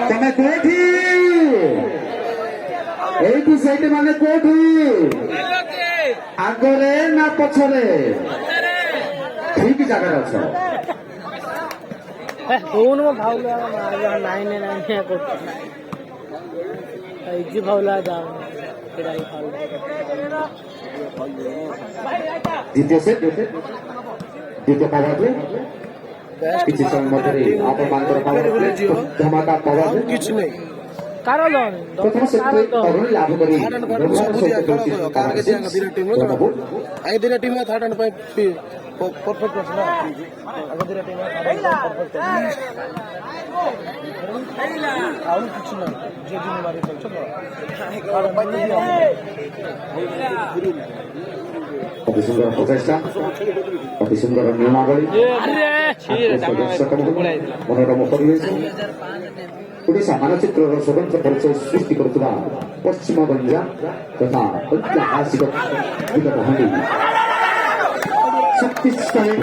ତମେ କୋଉଠି ଏଇଠି ସେଇଠି ମାନେ କୋଉଠି ଆଗରେ ନା ପଛରେ ଠିକ ଜାଗାରେ ଅଛ କହୁନ ମୋ ଭାଉଲା ନାଇଁ କରୁଛି ଇଜି ଭାଉଲା ଯାଉ ଦ୍ୱିତୀୟ ସେଟ୍ ଦ୍ୱିତୀୟ ପାୱାର ପ୍ଲେ କିଛି ସମୟ ମଧ୍ୟରେ ଆପଣମାନଙ୍କର ପାୱାର ପ୍ଲେ ଧମାକା ପାୱାର ପ୍ଲେ କିଛି ନାହିଁ କାରଣ ପ୍ରଥମ ସେଟ୍ରେ ଅଗ୍ରଣୀ ଲାଭ କରି ଦିଟା ଟିମ୍ ଥାର୍ଡ ହ୍ୟାଣ୍ଡ ପାଇଁ ପରଫେକ୍ଟ ଅଛି ନା ଆଗ ଦିଟା ଟିମ୍ ପରଫେକ୍ଟ ଆଉ କିଛି ନାହିଁ ଯେ ଦିନ ମାରି ଅତି ସୁନ୍ଦର ପ୍ରଚେଷ୍ଟା ଅତି ସୁନ୍ଦର ନିୟମାବଳୀ ମନୋରମ ପରିବେଶ ଓଡ଼ିଶା ମାନଚିତ୍ରର ସ୍ୱତନ୍ତ୍ର ପରିଚୟ ସୃଷ୍ଟି କରୁଥିବା ପଶ୍ଚିମ ଗଞ୍ଜାମ ତଥା ଐତିହାସିକ ବିଗତ ହାଣ୍ଡି ଶକ୍ତିଶାଳୀ